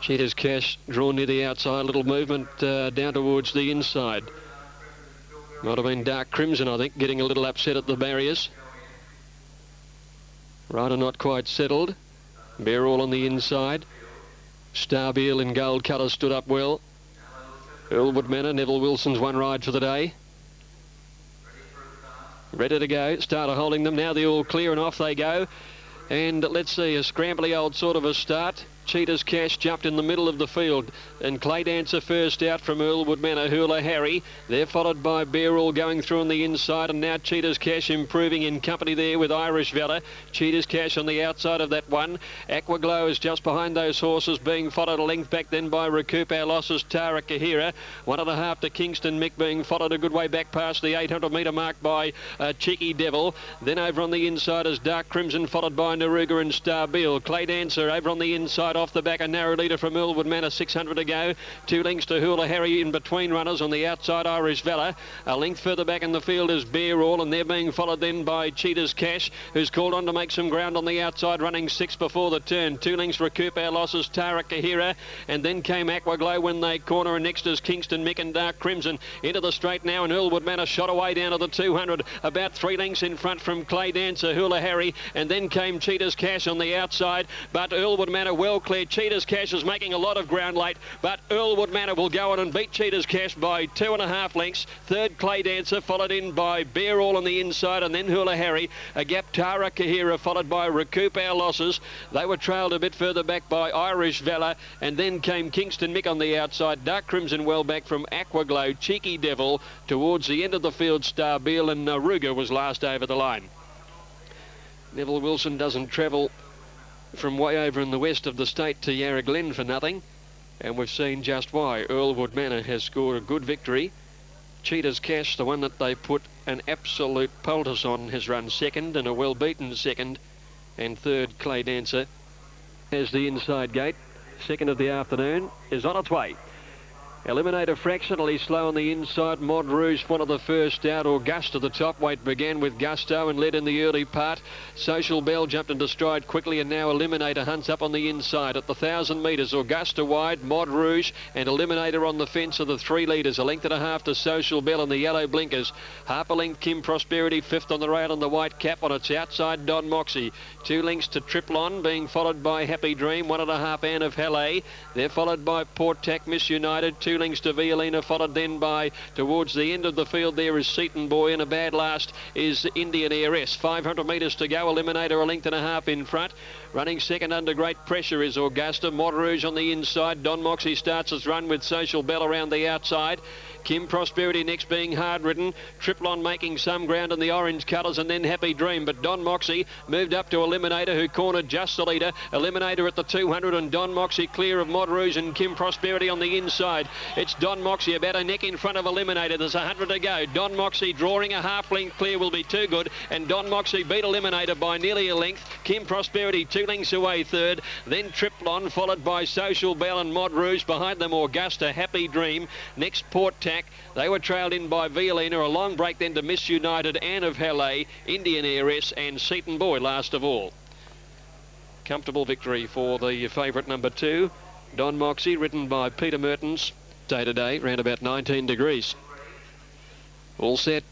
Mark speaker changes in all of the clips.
Speaker 1: Cheetah's Cash drawn near the outside. Little movement down towards the inside. Might have been Dark Crimson, I think, getting a little upset at the barriers. Rider not quite settled. Bear All on the inside. Star Beal in gold colours stood up well. Earlwood Manor, Neville Wilson's one ride for the day. Ready to go. Starter holding them. Now they're all clear and off they go. And let's see, a scrambly old sort of a start. Cheetah's Cash jumped in the middle of the field, and Clay Dancer first out from Earlwood Manor. Hula Harry, they're followed by Bear All going through on the inside, and now Cheetah's Cash improving in company there with Irish Valor. Cheetah's Cash on the outside of that one. Aqua Glow is just behind those horses, being followed a length back then by Recoup Our Losses, Tara Kahira. 1.5 to Kingston Mick, being followed a good way back past the 800 metre mark by Cheeky Devil. Then over on the inside is Dark Crimson, followed by Naruga and Star Beal. Clay Dancer over on the inside off the back, a narrow leader from Earlwood Manor, 600 to go. 2 lengths to Hula Harry in between runners. On the outside, Irish Valor. A length further back in the field is Bear All, and they're being followed then by Cheetah's Cash, who's called on to make some ground on the outside, running 6 before the turn. 2 lengths Recoup Our Losses, Tara Kahira, and then came Aqua Glow when they corner, and next is Kingston Mick and Dark Crimson. Into the straight now, and Earlwood Manor shot away down to the 200, about 3 lengths in front from Clay Dancer, Hula Harry, and then came Cheetah's Cash on the outside, but Earlwood Manor well clear. Cheetah's Cash is making a lot of ground late, but Earlwood Manor will go on and beat Cheetah's Cash by 2.5 lengths. Third, Clay Dancer, followed in by Bear All on the inside, and then Hula Harry. A gap, Tara Kahira, followed by Recoup Our Losses. They were trailed a bit further back by Irish Valor, and then came Kingston Mick on the outside. Dark Crimson well back from Aqua Glow, Cheeky Devil. Towards the end of the field, Star Beal and Naruga was last over the line. Neville Wilson doesn't travel from way over in the west of the state to Yarra Glen for nothing, and we've seen just why. Earlwood Manor has scored a good victory. Cheetah's Cash, the one that they put an absolute poultice on, has run second, and a well-beaten second, and third, Clay Dancer, has the inside gate. Second of the afternoon is on its way. Eliminator fractionally slow on the inside. Mod Rouge, one of the first out. Augusta, the top weight, began with gusto and led in the early part. Social Bell jumped into stride quickly, and now Eliminator hunts up on the inside. At the 1,000 metres, Augusta wide, Mod Rouge and Eliminator on the fence are the 3 leaders. A length and a half to Social Bell and the yellow blinkers. Half a length, Kim Prosperity, 5th on the rail, and the white cap on its outside, Don Moxie. 2 lengths to Triplon, being followed by Happy Dream. 1.5 Anne of Halle. They're followed by Port Tac, Miss United. 2 lengths to Violina, followed then by, towards the end of the field there is Seaton Boy, and a bad last is Indian Heiress. 500 metres to go. Eliminator a length and a half in front. Running second under great pressure is Augusta. Mod Rouge on the inside. Don Moxie starts his run with Social Bell around the outside. Kim Prosperity next being hard ridden. Triplon making some ground in the orange colours, and then Happy Dream. But Don Moxie moved up to Eliminator, who cornered just the leader. Eliminator at the 200, and Don Moxie clear of Mod Rouge and Kim Prosperity on the inside. It's Don Moxie about a neck in front of Eliminator. There's 100 to go. Don Moxie drawing a half length clear will be too good, and Don Moxie beat Eliminator by nearly a length. Kim Prosperity 2 lengths away third, then Triplon, followed by Social Bell and Mod Rouge. Behind them Augusta, Happy Dream. Next Port Tac. They were trailed in by Violina. A long break then to Miss United, Anne of Halle, Indian Heiress and Seaton Boy last of all. Comfortable victory for the favourite number 2, Don Moxie, ridden by Peter Mertens. Day to day, round about 19 degrees. All set.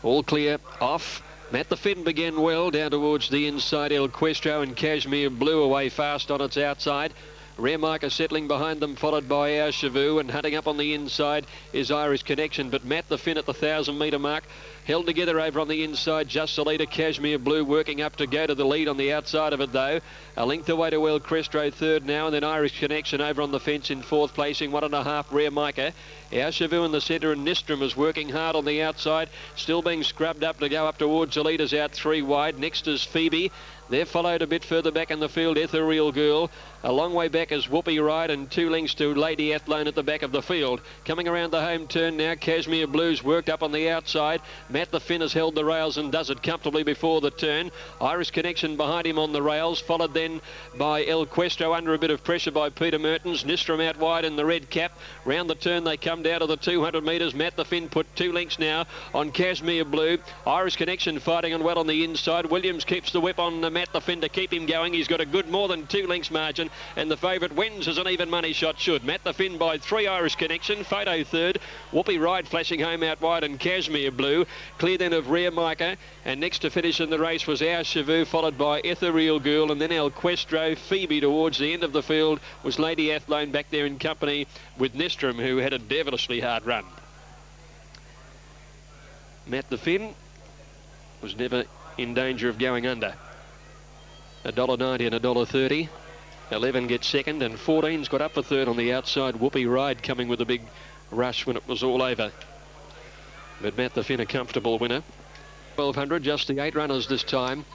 Speaker 1: All clear. Off. Matt the Finn began well down towards the inside. El Questro and Cashmere Blue away fast on its outside. Rare Marker settling behind them, followed by Our Chavoo, and hunting up on the inside is Irish Connection. But Matt the Finn at the 1,000 metre mark held together over on the inside. Just the leader, Cashmere Blue, working up to go to the lead on the outside of it though. A length away to El Crestro third now, and then Irish Connection over on the fence in 4th placing. 1.5 Rare Marker. Our Chavoo in the centre, and Nistrom is working hard on the outside, still being scrubbed up to go up towards the leaders out 3 wide. Next is Phoebe. They're followed a bit further back in the field, Ethereal Girl. A long way back is Whoopi Ride, and 2 lengths to Lady Athlone at the back of the field. Coming around the home turn now, Cashmere Blues worked up on the outside. Matt the Finn has held the rails and does it comfortably before the turn. Irish Connection behind him on the rails, followed then by El Questro under a bit of pressure by Peter Mertens. Nistrom out wide in the red cap. Round the turn they come down to the 200 metres. Matt the Finn put 2 lengths now on Cashmere Blue. Irish Connection fighting on well on the inside. Williams keeps the whip on Matt the Finn to keep him going. He's got a good more than 2 lengths margin, and the favourite wins as an even money shot should. Matt the Finn by 3 Irish Connection, Photo third, Whoopi Ride flashing home out wide, and Cashmere Blue. Clear then of Rear Micah, and next to finish in the race was Our Shavu, followed by Ethereal Girl, and then El Questro. Phoebe towards the end of the field was Lady Athlone back there in company with Nestrum, who had a devilishly hard run. Matt the Finn was never in danger of going under. $1.90 and $1.30. 11 gets second, and 14's got up for third on the outside. Whoopi Ride coming with a big rush when it was all over. But Matt the Finn a comfortable winner. 1200, just the 8 runners this time.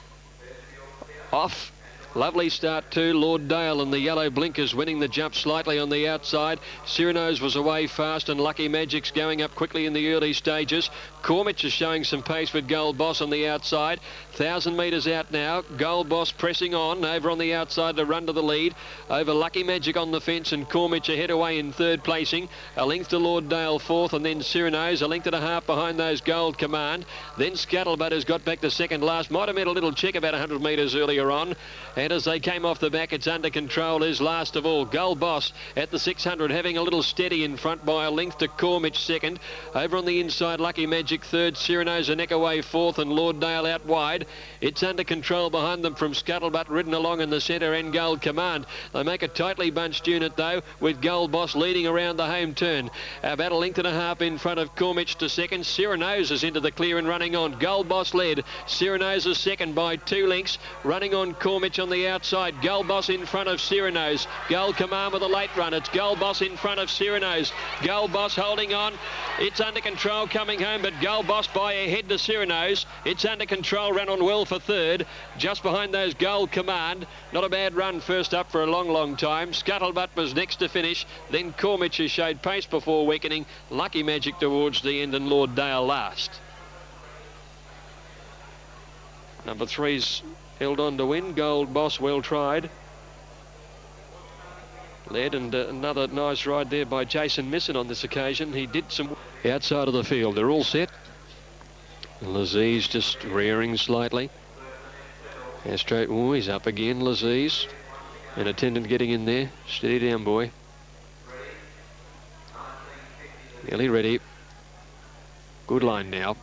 Speaker 1: Off. Lovely start too. Lord Dale and the yellow blinkers winning the jump slightly on the outside. Cyrano's was away fast, and Lucky Magic's going up quickly in the early stages. Cormich is showing some pace with Gold Boss on the outside. 1,000 metres out now. Gold Boss pressing on over on the outside to run to the lead. Over Lucky Magic on the fence, and Cormich ahead away in third placing. A length to Lord Dale fourth, and then Cyrano's a length and a half behind those Gold Command. Then Scuttlebutt has got back to second last. Might have made a little check about 100 metres earlier on. And as they came off the back, it's under control is last of all. Gold Boss at the 600 having a little steady in front by a length to Cormich second. Over on the inside, Lucky Magic third. Cyrano's a neck away fourth, and Lord Dale out wide. It's under control behind them from Scuttlebutt, ridden along in the centre, and Gold Command. They make a tightly bunched unit though, with Gold Boss leading around the home turn. About a length and a half in front of Cormich to second. Cyrano's is into the clear and running on. Gold Boss led. Cyrano's is second by 2 lengths. Running on Cormich on the outside. Gold Boss in front of Cyrano's. Gold Command with a late run. It's Gold Boss in front of Cyrano's. Gold Boss holding on. It's under control coming home, but Gold Boss by a head to Cyrano's. It's under control, ran on well for third. Just behind those Gold Command. Not a bad run first up for a long time. Scuttlebutt was next to finish. Then Cormich, who showed pace before weakening. Lucky Magic towards the end, and Lord Dale last. Number 3's held on to win. Gold Boss, well tried. Led, and another nice ride there by Jason Misson on this occasion. He did some outside of the field. They're all set. Laziz just rearing slightly. Astro, oh, he's up again, Laziz. An attendant getting in there. Steady down, boy. Nearly ready. Good line now.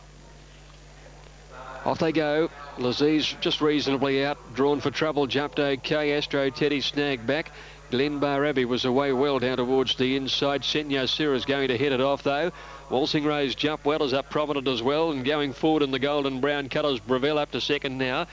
Speaker 1: Off they go. Laziz just reasonably out. Drawn for trouble. Jumped okay. Astro Teddy snagged back. Glen Abbey was away well down towards the inside. Senya Sira's going to head it off though. Waltzing Rose Jump Well is up prominent as well, and going forward in the golden brown colours. Breville up to second now.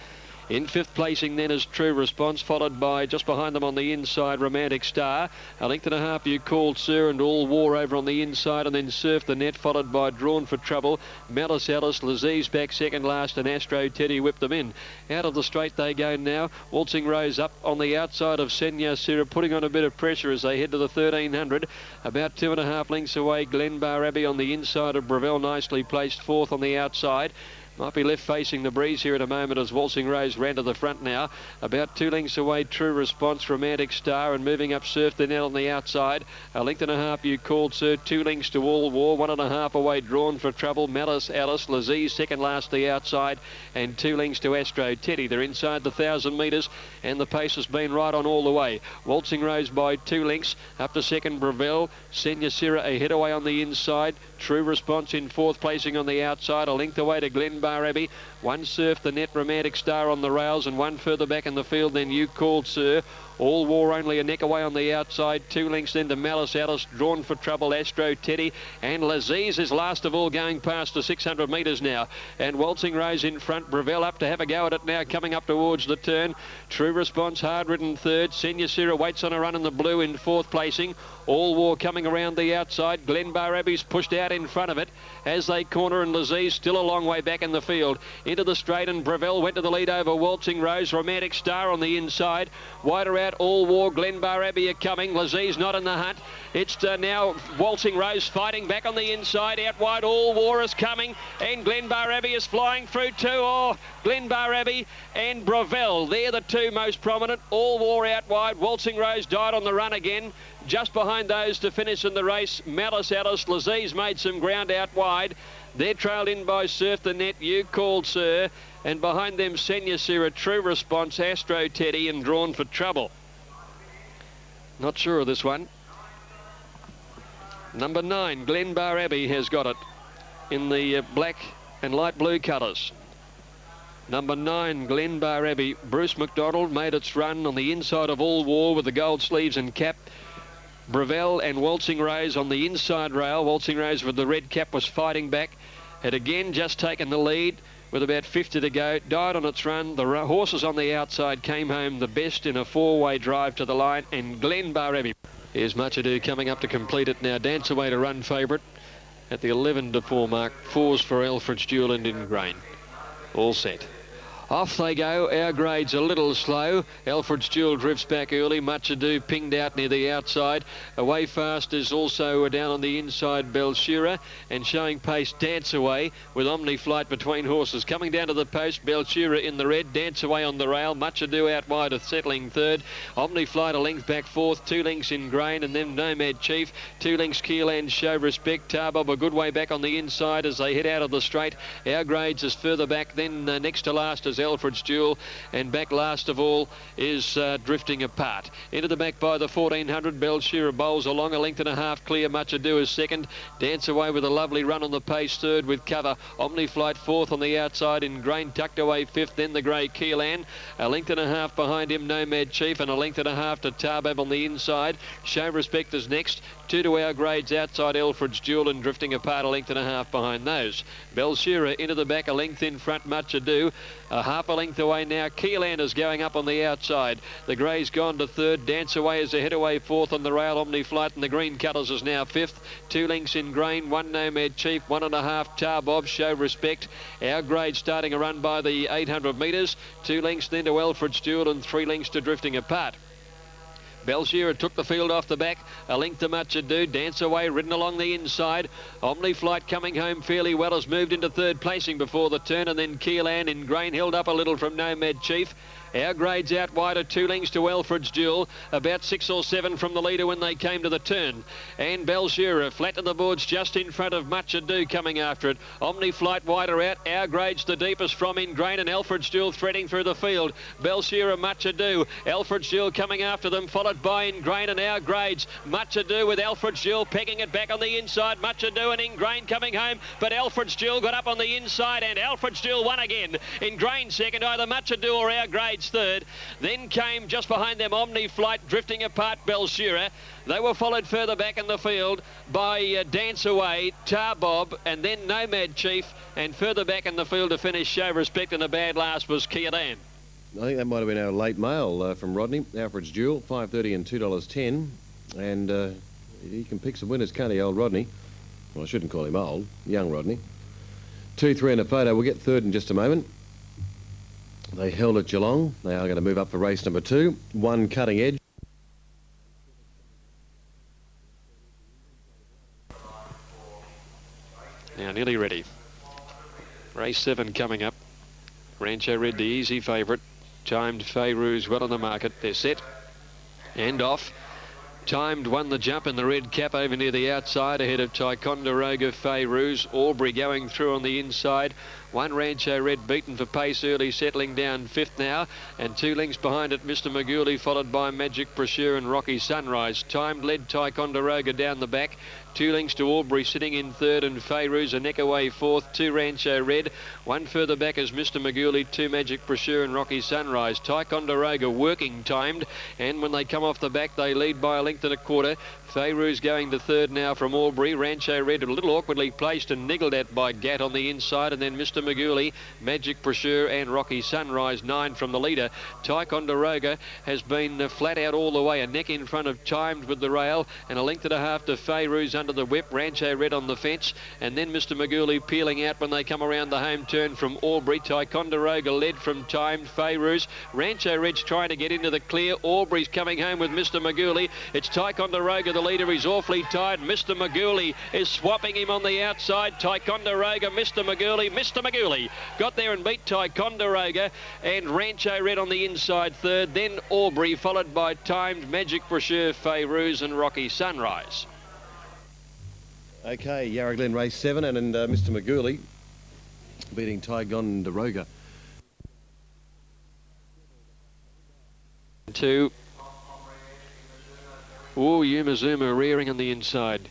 Speaker 1: In fifth placing then is True Response, followed by just behind them on the inside Romantic Star. A length and a half You Called Sir and All War over on the inside, and then Surf the Net, followed by Drawn for Trouble. Malice Alice, Laziz back second last, and Astro Teddy whipped them in. Out of the straight they go now. Waltzing Rose up on the outside of Senya Sira, putting on a bit of pressure as they head to the 1300. About 2.5 lengths away, Glen Abbey on the inside of Breville, nicely placed fourth on the outside. Might be left facing the breeze here at a moment as Waltzing Rose ran to the front now. About 2 lengths away, True Response, Romantic Star, and moving up Surf the Net on the outside. A length and a half You Called Sir, 2 lengths to All War, 1.5 away, Drawn for Trouble, Malice Alice, Laziz second last the outside, and 2 lengths to Astro Teddy. They're inside the 1,000 metres, and the pace has been right on all the way. Waltzing Rose by 2 lengths, up to second Breville, Senya Sira ahead away on the inside. True Response in fourth placing on the outside, a length away to Glen Abbey. 1 Surf the Net, Romantic Star on the rails, and 1 further back in the field than You Called Sir. All War only a neck away on the outside. 2 lengths then to Malice Alice, Drawn for Trouble, Astro Teddy, and Laziz is last of all, going past the 600 metres now. And Waltzing Rose in front, Breville up to have a go at it now, coming up towards the turn. True Response hard ridden third. Senya Sira waits on a run in the blue in fourth placing. All War coming around the outside. Glen Abbey's pushed out in front of it as they corner, and Laziz still a long way back in the field. Into the straight, and Breville went to the lead over Waltzing Rose. Romantic Star on the inside. Wider out, All War, Glen Abbey are coming. Laziz not in the hunt. It's now Waltzing Rose fighting back on the inside. Out wide, All War is coming, and Glen Abbey is flying through too. Oh, Glen Abbey and Breville, they're the two most prominent. All War out wide. Waltzing Rose died on the run again. Just behind those to finish in the race, Malice Alice. Laziz made some ground out wide. They're trailed in by Surf the Net, You Called Sir, And behind them, Senusira, True Response, Astro Teddy, and Drawn for Trouble. Not sure of this one. Number 9, Glen Abbey has got it in the black and light blue colours. Number 9, Glen Abbey. Bruce McDonald made its run on the inside of All War with the gold sleeves and cap. Brevel and Waltzing Rose on the inside rail. Waltzing Rose with the red cap was fighting back. Had again just taken the lead with about 50 to go. Died on its run. The horses on the outside came home the best in a four-way drive to the line. And Glen Abbey. Here's Much Ado coming up to complete it now. Dance Away to run favourite at the 11 to 4 mark. 4's for Alfred's Duel and in grain. All set. Off they go. Our Grade's a little slow. Alfred's Duel drifts back early. Much Ado pinged out near the outside. Away Fast is also down on the inside. Belshira and showing pace. Dance Away with Omni Flight between horses. Coming down to the post. Belshira in the red. Dance Away on the rail. Much Ado out wide of settling third. Omni Flight a length back fourth. 2 lengths in grain and then Nomad Chief. 2 lengths Keelan Show Respect. Tarbob a good way back on the inside as they head out of the straight. Our Grades is further back. Then next to last is Alfred's Duel, and back last of all is Drifting Apart. Into the back by the 1400. Belshira bowls along a length and a half clear. Much Ado is second. Dance Away with a lovely run on the pace third with cover. Omni Flight fourth on the outside in grain. Tucked away fifth. Then the grey Keelan. A length and a half behind him Nomad Chief, and a length and a half to Tarbab on the inside. Show Respect is next. 2 to Our Grades outside Alfred's Duel, and Drifting Apart a length and a half behind those. Belshira into the back, a length in front. Much Ado a half a length away now. Keelan is going up on the outside. The grey's gone to third. Dance Away is ahead away fourth on the rail. Omni Flight and the green colours is now fifth. 2 lengths in grain. 1 Nomad Chief. 1.5 Tarbob. Show Respect. Our Grade starting a run by the 800 metres. 2 lengths then to Alfred's Duel and 3 lengths to Drifting Apart. Belshira took the field off the back. A length to Much Ado. Dance Away ridden along the inside. Omni Flight coming home fairly well, has moved into third placing before the turn, and then Keelan in grain held up a little from Nomad Chief. Our Grades out wide at 2 lengths to Alfred's Duel, about 6 or 7 from the leader when they came to the turn. And Belshira flat to the boards just in front of Much Ado coming after it. Omni Flight wider out. Our Grades the deepest from in grain, and Alfred's Duel threading through the field. Belshira, Much Ado. Alfred's Duel coming after them, followed by in grain and Our Grades. Much Ado with Alfred's Duel pegging it back on the inside. Much Ado and in grain coming home, but Alfred's Duel got up on the inside, and Alfred's Duel won again. In grain second, either Much Ado or Our Grades third. Then came just behind them Omni Flight, Drifting Apart, Belshira. They were followed further back in the field by Dance Away, Tarbob, and then Nomad Chief, and further back in the field to finish Show Respect, and the bad last was Keelan.
Speaker 2: I think that might have been our late mail from Rodney. Alfred's Duel, $5.30 and $2.10, and he can pick some winners, can't he, old Rodney? Well, I shouldn't call him old, young Rodney. 2, 3 and a photo. We'll get third in just a moment. They held at Geelong. They are going to move up for race number 2. 1 Cutting Edge.
Speaker 1: Now nearly ready. Race 7 coming up. Rancho Red, the easy favourite. Timed Fayrouz well on the market. They're set and off. Timed won the jump in the red cap over near the outside ahead of Ticonderoga, Fayrouz. Aubrey going through on the inside. 1 Rancho Red beaten for pace early, settling down 5th now, and 2 lengths behind it Mr. Maguli, followed by Magic Brochure and Rocky Sunrise. Timed led Ticonderoga down the back. 2 lengths to Aubrey sitting in third, and Fayrouz a neck away fourth. 2 Rancho Red. 1 further back is Mr. Maguli, 2 Magic Brochure and Rocky Sunrise. Ticonderoga working timed, and when they come off the back they lead by a length and a quarter. Fayrouz going to third now from Aubrey. Rancho Red a little awkwardly placed and niggled at by Gat on the inside, and then Mr. Maguli, Magic Brochure and Rocky Sunrise 9 from the leader. Ticonderoga has been flat out all the way, a neck in front of Timed with the rail, and a length and a half to Fayrouz under the whip. Rancho Red on the fence, and then Mr. Maguli peeling out when they come around the home turn from Aubrey. Ticonderoga led from Timed, Fayrouz. Rancho Red's trying to get into the clear. Aubrey's coming home with Mr. Maguli. It's Ticonderoga the leader. He's awfully tired. Mr. Maguli is swapping him on the outside. Ticonderoga, Mr. Maguli got there and beat Ticonderoga, and Rancho Red on the inside third. Then Aubrey, followed by Timed, Magic Brochure, Fayrouz and Rocky Sunrise.
Speaker 2: Okay, Yarra Glen race 7, and Mr. Maguli beating Ticonderoga
Speaker 1: 2. Oh, Yuma rearing on the inside.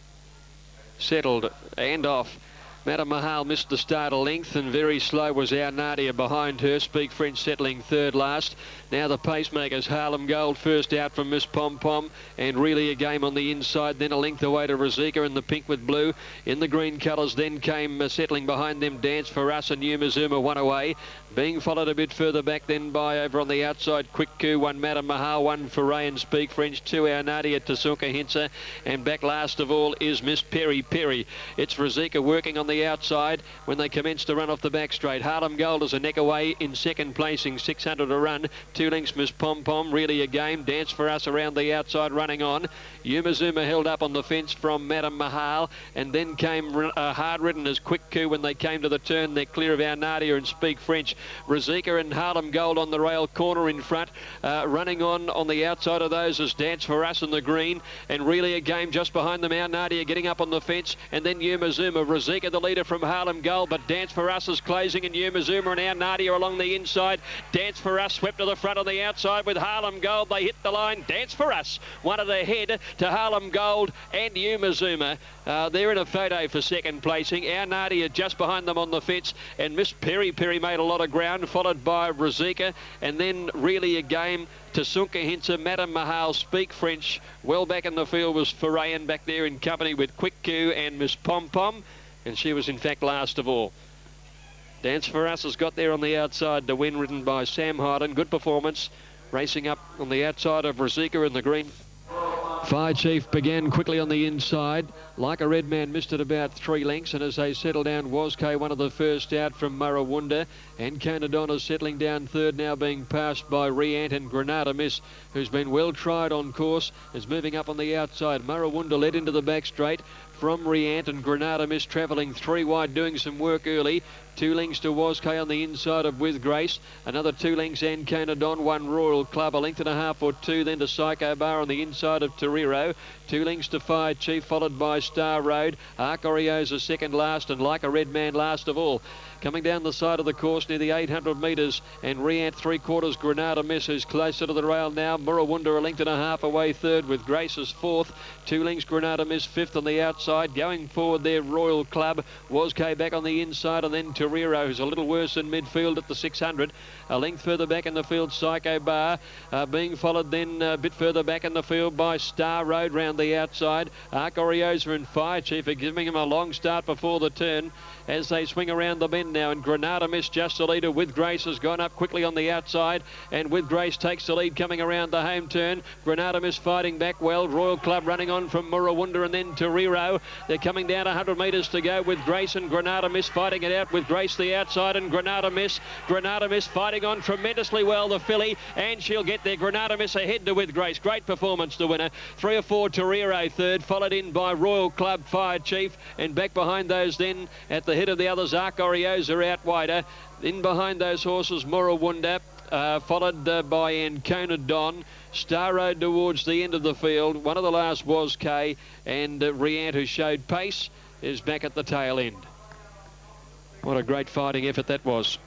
Speaker 1: Settled and off. Madam Mahal missed the start a length, and very slow was our Nadia behind her. Speak French settling third last. Now the pacemakers, Harlem Gold first out from Miss Pom Pom, and really a game on the inside. Then a length away to Rosika in the pink with blue. In the green colours then came settling behind them Dance for Us and Yuma one away. Being followed a bit further back then by over on the outside Quick Coup, one Madam Mahal, one Foray and Speak French, 2 our Nadia Tasunka Hinsa, and back last of all is Miss Perry Perry. It's Rosika working on the outside when they commence to run off the back straight. Harlem Gold is a neck away in second placing, 600 a run. 2 lengths Miss Pom Pom, really a game. Dance for Us around the outside running on. Yuma held up on the fence from Madam Mahal, and then came hard ridden as Quick Coup when they came to the turn. They're clear of our Nadia and Speak French. Rosika and Harlem Gold on the rail corner in front. Running on the outside of those is Dance for Us in the green, and really a game just behind them. Our Nadia getting up on the fence, and then Yuma Rosika the leader from Harlem Gold, but Dance for Us is closing, and Yuma and our Nadia along the inside. Dance for Us swept to the front on the outside with Harlem Gold. They hit the line. Dance for Us one at the head to Harlem Gold and Yuma they're in a photo for second placing. Our Nadia just behind them on the fence, and Miss Perry made a lot of ground, followed by Rosika, and then really a game to Sunka Hinsa, Madam Mahal, Speak French. Well back in the field was Forayan back there in company with Quick Coup and Miss Pom Pom, and she was in fact last of all. Dance for Us has got there on the outside to win, ridden by Sam Hyden. Good performance, racing up on the outside of Rosika in the green. Fire Chief began quickly on the inside. Like a Red Man missed it about 3 lengths, and as they settle down, Waskay one of the first out from Murrawunda, and Conadonna settling down third, now being passed by Riant, and Granada Miss, who's been well tried on course, is moving up on the outside. Murrawunda led into the back straight from Riant, and Granada Miss travelling 3 wide, doing some work early. 2 lengths to Waskay on the inside of With Grace. Another 2 lengths Ancona Don, 1 Royal Club, a length and a half or 2 then to Psycho Bar on the inside of Torero. 2 lengths to Fire Chief, followed by Star Road. Arc Oreo's second last, and Like a Red Man last of all. Coming down the side of the course near the 800 metres, and Riant 3/4 Granada Miss, who's closer to the rail now. Murrawunda a length and a half away third, with Grace's fourth. 2 lengths Granada Miss fifth on the outside. Going forward there, Royal Club. Waskay back on the inside, and then Torero, who's a little worse in midfield at the 600. A length further back in the field, Psycho Bar, being followed then a bit further back in the field by Star Road round the outside. Arc Oreosa and Fire Chief are giving him a long start before the turn as they swing around the bend now, and Granada Miss just the leader. With Grace has gone up quickly on the outside, and With Grace takes the lead coming around the home turn. Granada Miss fighting back well. Royal Club running on from Murrawunda, and then Torero. They're coming down 100 metres to go with Grace and Granada Miss fighting it out. With Grace the outside, and Granada Miss fighting on tremendously well, the filly, and she'll get there. Granada Miss ahead to With Grace. Great performance, the winner. 3 or 4 Torero third, followed in by Royal Club, Fire Chief, and back behind those then at the head of the others, Arc Oreosa out wider. In behind those horses, Murrawunda, followed by Ancona Don. Star Road towards the end of the field. One of the last was K, and Riant, who showed pace, is back at the tail end. What a great fighting effort that was.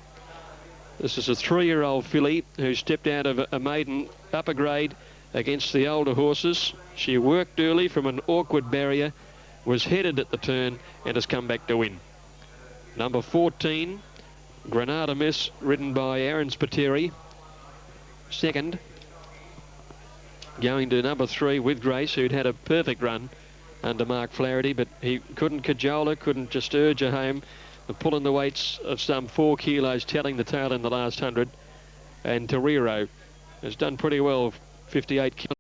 Speaker 1: This is a 3-year-old filly who stepped out of a maiden upper grade against the older horses. She worked early from an awkward barrier, was headed at the turn, and has come back to win. Number 14, Granada Miss, ridden by Aaron Spiteri. Second, going to number 3, With Grace, who'd had a perfect run under Mark Flaherty, but he couldn't cajole her, couldn't just urge her home. Pulling the weights of some 4 kilos, telling the tail in the last 100. And Torero has done pretty well, 58 kilos